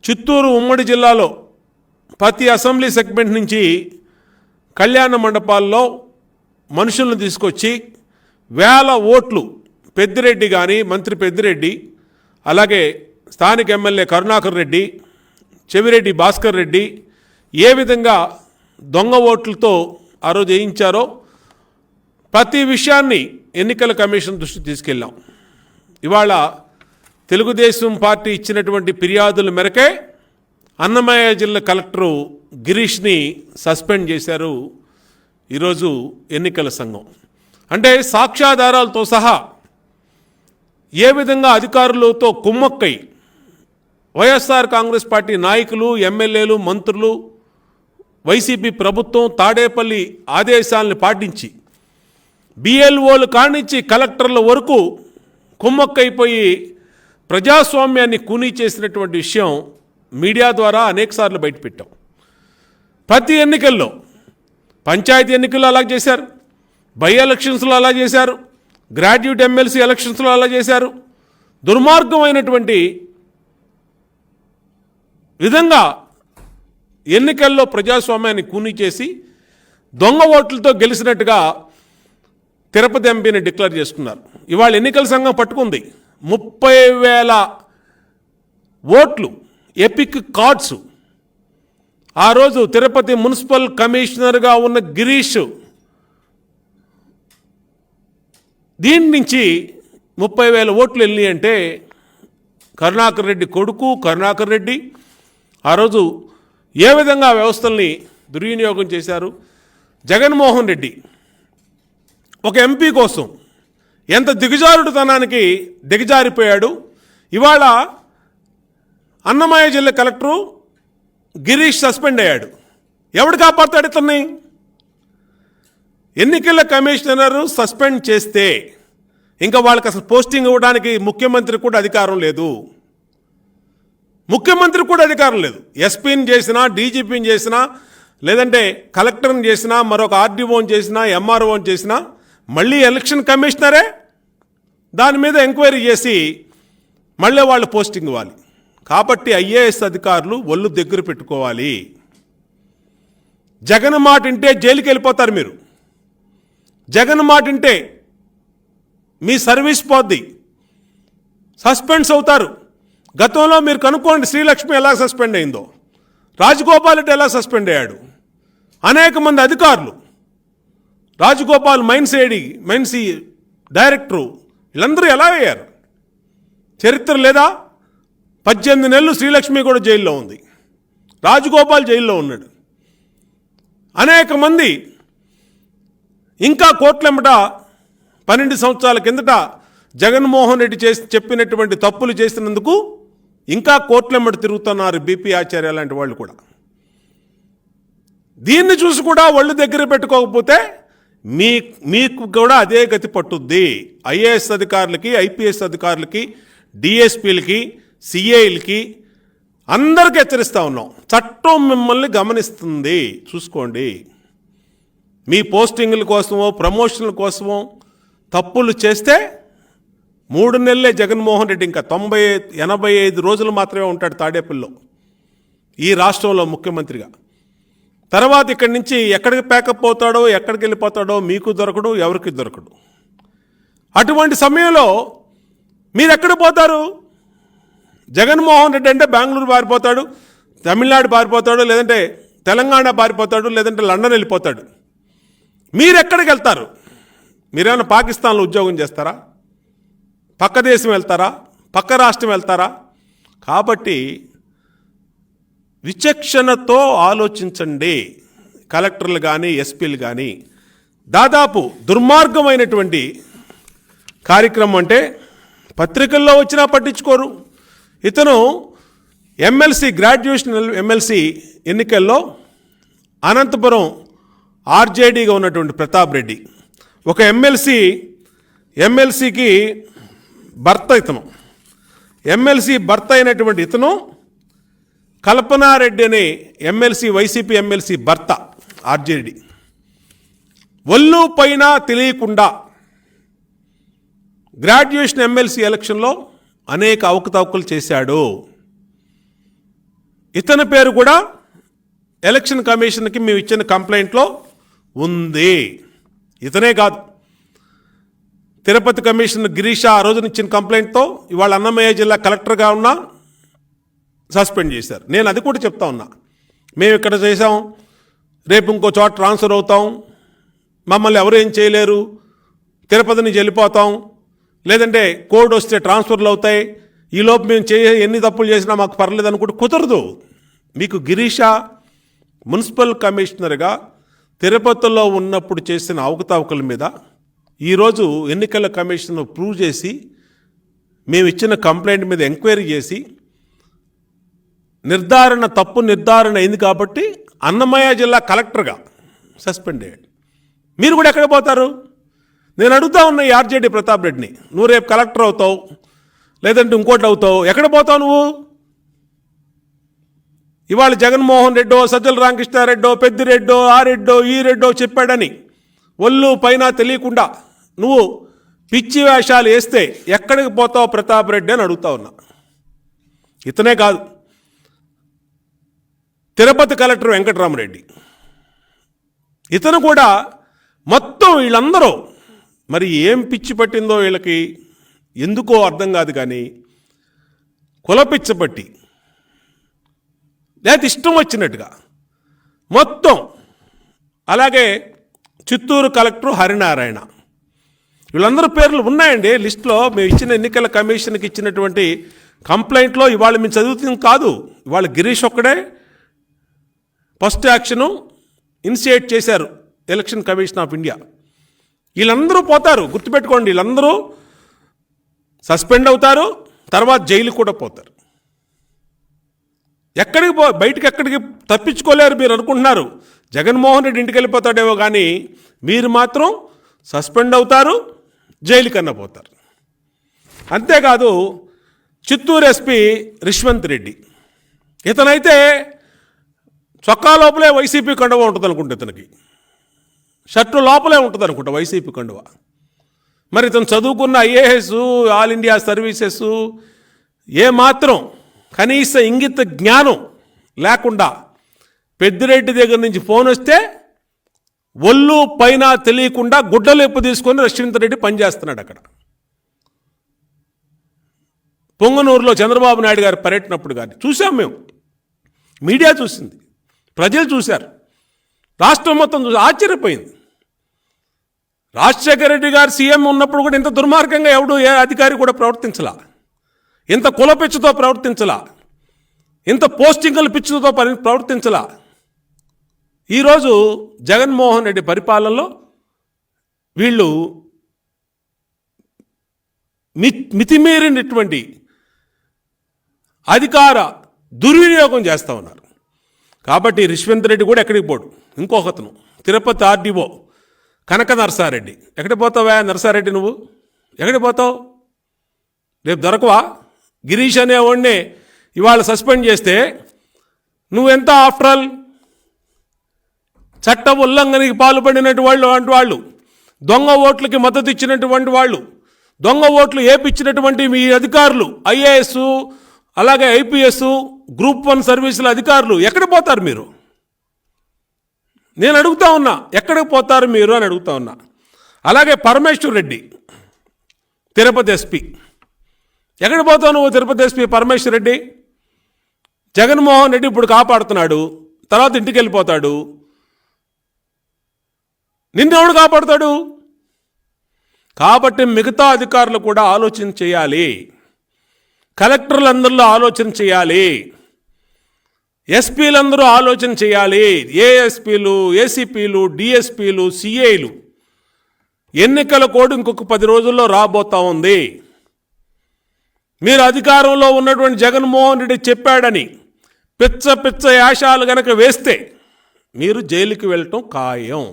చిత్తూరు ఉమ్మడి జిల్లాలో ప్రతి అసెంబ్లీ సెగ్మెంట్ నుంచి కళ్యాణ మండపాల్లో మనుషులను తీసుకొచ్చి వేల ఓట్లు పెద్దిరెడ్డి కానీ మంత్రి పెద్దిరెడ్డి, అలాగే స్థానిక ఎమ్మెల్యే కరుణాకర్ రెడ్డి, చెవిరెడ్డి భాస్కర్ రెడ్డి ఏ విధంగా దొంగ ఓట్లతో ఆ రోజు వేయించారో ప్రతి విషయాన్ని ఎన్నికల కమిషన్ దృష్టికి తీసుకెళ్ళాం. ఇవాళ తెలుగుదేశం పార్టీ ఇచ్చినటువంటి ఫిర్యాదుల మేరకే అన్నమయ్య జిల్లా కలెక్టరు గిరీష్ని సస్పెండ్ చేశారు ఈరోజు ఎన్నికల సంఘం. అంటే సాక్ష్యాధారాలతో సహా ఏ విధంగా అధికారులతో కుమ్మక్కై వైఎస్ఆర్ కాంగ్రెస్ పార్టీ నాయకులు, ఎమ్మెల్యేలు, మంత్రులు, వైసీపీ ప్రభుత్వం తాడేపల్లి ఆదేశాలను పాటించి బిఎల్ఓలు కానించి కలెక్టర్ల వరకు కుమ్మక్కైపోయి ప్రజాస్వామ్యాన్ని కూనీ చేసినటువంటి విషయం మీడియా ద్వారా అనేకసార్లు బయటపెట్టాం. ప్రతి ఎన్నికల్లో, పంచాయతీ ఎన్నికల్లో అలా చేశారు, బై ఎలక్షన్స్లో అలా చేశారు, గ్రాడ్యుయేట్ ఎమ్మెల్సీ ఎలక్షన్స్లో అలా చేశారు. దుర్మార్గమైనటువంటి విధంగా ఎన్నికల్లో ప్రజాస్వామ్యాన్ని కూనీ చేసి దొంగ ఓట్లతో గెలిచినట్టుగా తిరుపతి ఎంపీని డిక్లేర్ చేసుకున్నారు. ఇవాళ ఎన్నికల సంఘం పట్టుకుంది 30,000 ఓట్లు, ఎపిక్ కార్డ్స్. ఆ రోజు తిరుపతి మున్సిపల్ కమిషనర్గా ఉన్న గిరీష్ దీని నుంచి 30,000 ఓట్లు వెళ్ళి అంటే కరుణాకర్ రెడ్డి కొడుకు కరుణాకర్ రెడ్డి ఆ రోజు ఏ విధంగా వ్యవస్థల్ని దుర్వినియోగం చేశారు. జగన్మోహన్ రెడ్డి ఒక ఎంపీ కోసం ఎంత దిగజారుడుతనానికి దిగజారిపోయాడు. ఇవాళ అన్నమయ్య జిల్లా కలెక్టరు గిరీష్ సస్పెండ్ అయ్యాడు. ఎవడు కాపాడుతాడు ఇతన్ని? ఎన్నికల కమిషనరు సస్పెండ్ చేస్తే ఇంకా వాళ్ళకి అసలు పోస్టింగ్ ఇవ్వడానికి ముఖ్యమంత్రి కూడా అధికారం లేదు. ముఖ్యమంత్రి కూడా అధికారం లేదు. ఎస్పీని చేసినా, డీజీపీని చేసినా, లేదంటే కలెక్టర్ని చేసినా, మరొక ఆర్డీఓని చేసినా, ఎంఆర్ఓని చేసినా మళ్ళీ ఎలక్షన్ కమిషనరే దాని మీద ఎంక్వైరీ చేసి మళ్ళీ వాళ్ళు పోస్టింగ్ ఇవ్వాలి. కాబట్టి ఐఏఎస్ అధికారులు ఒళ్ళు దగ్గర పెట్టుకోవాలి. జగన్ మాట వింటే జైలుకి వెళ్ళిపోతారు మీరు. జగన్ మాట వింటే మీ సర్వీస్ పోద్ది, సస్పెండ్స్ అవుతారు. గతంలో మీరు కనుక్కోండి, శ్రీలక్ష్మి ఎలా సస్పెండ్ అయిందో, రాజగోపాల్ రెడ్డి ఎలా సస్పెండ్ అయ్యాడు, అనేక మంది అధికారులు, రాజగోపాల్ మైన్సీ డైరెక్టరు, వీళ్ళందరూ ఎలా అయ్యారు? చరిత్ర లేదా? 18 నెలలు శ్రీలక్ష్మి కూడా జైల్లో ఉంది, రాజగోపాల్ జైల్లో ఉన్నాడు. అనేక మంది ఇంకా కోట్లెంబట 12 సంవత్సరాల కిందట జగన్మోహన్ రెడ్డి చెప్పినటువంటి తప్పులు చేసినందుకు ఇంకా కోట్లెంబట తిరుగుతున్నారు. బీపీ ఆచార్య లాంటి వాళ్ళు కూడా. దీన్ని చూసి కూడా ఒళ్ళు దగ్గర పెట్టుకోకపోతే మీకు కూడా అదే గతి పట్టుద్ది. ఐఏఎస్ అధికారులకి, ఐపీఎస్ అధికారులకి, డిఎస్పీలకి, సిఐలకి అందరికీ హెచ్చరిస్తూ ఉన్నాం. చట్టం మిమ్మల్ని గమనిస్తుంది, చూసుకోండి. మీ పోస్టింగ్ల కోసమో ప్రమోషన్ల కోసమో తప్పులు చేస్తే 3 నెలలే జగన్మోహన్ రెడ్డి ఇంకా 85 రోజులు మాత్రమే ఉంటాడు తాడేపల్లిలో ఈ రాష్ట్రంలో ముఖ్యమంత్రిగా. తర్వాత ఇక్కడి నుంచి ఎక్కడికి ప్యాకప్ అవుతాడో, ఎక్కడికి వెళ్ళిపోతాడో మీకు దొరకడు, ఎవరికి దొరకడు. అటువంటి సమయంలో మీరు ఎక్కడ పోతారు? జగన్మోహన్ రెడ్డి అంటే బెంగళూరు పారిపోతాడు, తమిళనాడు పారిపోతాడు, లేదంటే తెలంగాణ పారిపోతాడు, లేదంటే లండన్ వెళ్ళిపోతాడు. మీరు ఎక్కడికి వెళ్తారు? మీరేమైనా పాకిస్తాన్లో ఉద్యోగం చేస్తారా? పక్క దేశం వెళ్తారా? పక్క రాష్ట్రం వెళ్తారా? కాబట్టి విచక్షణతో ఆలోచించండి. కలెక్టర్లు కానీ, ఎస్పీలు కానీ. దాదాపు దుర్మార్గమైనటువంటి కార్యక్రమం. అంటే పత్రికల్లో వచ్చినా పట్టించుకోరు. ఇతను ఎమ్మెల్సీ, గ్రాడ్యుయేషన్ ఎమ్మెల్సీ ఎన్నికల్లో అనంతపురం ఆర్జేడీగా ఉన్నటువంటి ప్రతాప్ రెడ్డి, ఒక ఎమ్మెల్సీకి భర్త ఇతను. ఎమ్మెల్సీ భర్త అయినటువంటి ఇతను కల్పనారెడ్డి అనే ఎమ్మెల్సీ, వైసీపీ ఎమ్మెల్సీ భర్త ఆర్జేడీ. ఒళ్ళు పైన తెలియకుండా గ్రాడ్యుయేషన్ ఎమ్మెల్సీ ఎలక్షన్లో అనేక అవకతవకలు చేశాడు. ఇతని పేరు కూడా ఎలక్షన్ కమిషన్కి మేము ఇచ్చిన కంప్లైంట్లో ఉంది. ఇతనే కాదు, తిరుపతి కమిషన్ గిరీష ఆ రోజున ఇచ్చిన కంప్లైంట్తో ఇవాళ అన్నమయ్య జిల్లా కలెక్టర్గా ఉన్నా సస్పెండ్ చేశారు. నేను అది కూడా చెప్తా ఉన్నా, మేము ఇక్కడ చేసాం, రేపు ఇంకో చోట ట్రాన్స్ఫర్ అవుతాం, మమ్మల్ని ఎవరు ఏం చేయలేరు, తిరుపతి నుంచి వెళ్ళిపోతాం, లేదంటే కోడ్ వస్తే ట్రాన్స్ఫర్లు అవుతాయి, ఈలోపు మేము ఎన్ని తప్పులు చేసినా మాకు పర్లేదు అనుకుంటే కుదరదు. మీకు గిరీష మున్సిపల్ కమిషనర్గా తిరుపతిలో ఉన్నప్పుడు చేసిన అవకతవకల మీద ఈరోజు ఎన్నికల కమిషన్ ప్రూవ్ చేసి మేము ఇచ్చిన కంప్లైంట్ మీద ఎంక్వైరీ చేసి తప్పు నిర్ధారణ అయింది కాబట్టి అన్నమయ్య జిల్లా కలెక్టర్గా సస్పెండ్ అయ్యాడు. మీరు కూడా ఎక్కడ పోతారు? నేను అడుగుతా ఉన్న ఈ ఆర్జేడీ ప్రతాప్ రెడ్డిని, నువ్వు రేపు కలెక్టర్ అవుతావు, లేదంటే ఇంకోటి అవుతావు, ఎక్కడ పోతావు నువ్వు? ఇవాళ జగన్మోహన్ రెడ్డో, సజ్జల రామకృష్ణారెడ్డో, పెద్దిరెడ్డో, ఆ రెడ్డో, ఈ రెడ్డో చెప్పాడని ఒళ్ళు పైన తెలియకుండా నువ్వు పిచ్చి వేషాలు వేస్తే ఎక్కడికి పోతావు ప్రతాప్ రెడ్డి అని అడుగుతా ఉన్నా. ఇతనే కాదు, తిరుపతి కలెక్టర్ వెంకటరామరెడ్డి, ఇతను కూడా మొత్తం వీళ్ళందరూ మరి ఏం పిచ్చి పట్టిందో వీళ్ళకి ఎందుకో అర్థం కాదు, కానీ కులపిచ్చబట్టి లేదా ఇష్టం వచ్చినట్టుగా మొత్తం. అలాగే చిత్తూరు కలెక్టర్ హరినారాయణ, వీళ్ళందరూ పేర్లు ఉన్నాయండి లిస్టులో. మేము ఇచ్చిన ఎన్నికల కమిషన్కి ఇచ్చినటువంటి కంప్లైంట్లో ఇవాళ మేము చదువుతుంది కాదు, ఇవాళ గిరీష్ ఒక్కడే ఫస్ట్ యాక్షను ఇనిషియేట్ చేశారు ఎలక్షన్ కమిషన్ ఆఫ్ ఇండియా. వీళ్ళందరూ పోతారు, గుర్తుపెట్టుకోండి, వీళ్ళందరూ సస్పెండ్ అవుతారు, తర్వాత జైలు కూడా పోతారు. బయటికి ఎక్కడికి తప్పించుకోలేరు. మీరు అనుకుంటున్నారు జగన్మోహన్ రెడ్డి ఇంటికి వెళ్ళిపోతాడేమో, కానీ మీరు మాత్రం సస్పెండ్ అవుతారు, జైలు కన్నా పోతారు. అంతేకాదు చిత్తూరు ఎస్పీ రిష్వంత్ రెడ్డి, ఇతనైతే చొక్కా లోపలే వైసీపీ కండువ ఉంటుంది అనుకుంటా, ఇతనికి షర్టు లోపలే ఉంటుంది అనుకుంటా వైసీపీ కండువ. మరి ఇతను చదువుకున్న ఐఏఎస్, ఆల్ ఇండియా సర్వీసెస్, ఏమాత్రం కనీస ఇంగిత జ్ఞానం లేకుండా పెద్దిరెడ్డి దగ్గర నుంచి ఫోన్ వస్తే ఒళ్ళు పైన తెలియకుండా గుడ్డలేపు తీసుకొని రిష్వంత్ రెడ్డి పనిచేస్తున్నాడు అక్కడ. పొంగనూరులో చంద్రబాబు నాయుడు గారి పర్యటనప్పుడు కానీ చూసాం మేము, మీడియా చూసింది, ప్రజలు చూశారు, రాష్ట్రం మొత్తం చూసి ఆశ్చర్యపోయింది. రాజశేఖర రెడ్డి గారు సీఎం ఉన్నప్పుడు కూడా ఇంత దుర్మార్గంగా ఏ అధికారి కూడా ప్రవర్తించలా, ఇంత కుల పిచ్చుతో ప్రవర్తించలా, ఇంత పోస్టింగుల పిచ్చుతో ప్రవర్తించలా. ఈరోజు జగన్మోహన్ రెడ్డి పరిపాలనలో వీళ్ళు మితిమీరినటువంటి అధికార దుర్వినియోగం చేస్తూ ఉన్నారు. కాబట్టి రిష్వంత్ రెడ్డి కూడా ఎక్కడికి పోడు. ఇంకొకతను తిరుపతి ఆర్డీఓ కనక నరసారెడ్డి, ఎక్కడికి పోతావా నరసారెడ్డి? నువ్వు ఎక్కడికి పోతావు? రేపు దొరకవా? గిరీష్ అనేవాడిని ఇవాళ సస్పెండ్ చేస్తే నువ్వెంత ఆఫ్టర్ ఆల్ చట్ట ఉల్లంఘనకి పాల్పడినటువంటి వాళ్ళు, దొంగ ఓట్లకి మద్దతు ఇచ్చినటువంటి వాళ్ళు, దొంగ ఓట్లు ఏపిచ్చినటువంటి మీ అధికారులు, ఐఏఎస్ అలాగే ఐపీఎస్, గ్రూప్ 1 సర్వీసుల అధికారులు ఎక్కడికి పోతారు మీరు? నేను అడుగుతా ఉన్నా, ఎక్కడికి పోతారు మీరు అని అడుగుతా ఉన్నా. అలాగే పరమేశ్వర్ రెడ్డి తిరుపతి ఎస్పీ, ఎక్కడికి పోతావు నువ్వు? తిరుపతి ఎస్పీ పరమేశ్వర్ రెడ్డి, జగన్మోహన్ రెడ్డి ఇప్పుడు కాపాడుతున్నాడు, తర్వాత ఇంటికి వెళ్ళిపోతాడు, నిన్నెవడు కాపాడుతాడు? కాబట్టి మిగతా అధికారులు కూడా ఆలోచన చేయాలి, కలెక్టర్లందరిలో ఆలోచన చేయాలి, ఎస్పీలందరూ ఆలోచన చేయాలి, ఏఎస్పీలు, ఏసీపీలు, డిఎస్పీలు, సిఐలు. ఎన్నికల కోడ్ ఇంకొక 10 రోజుల్లో రాబోతా ఉంది. మీరు అధికారంలో ఉన్నటువంటి జగన్మోహన్ రెడ్డి చెప్పాడని పిచ్చ యాశాలు గనక వేస్తే మీరు జైలుకి వెళ్ళటం ఖాయం.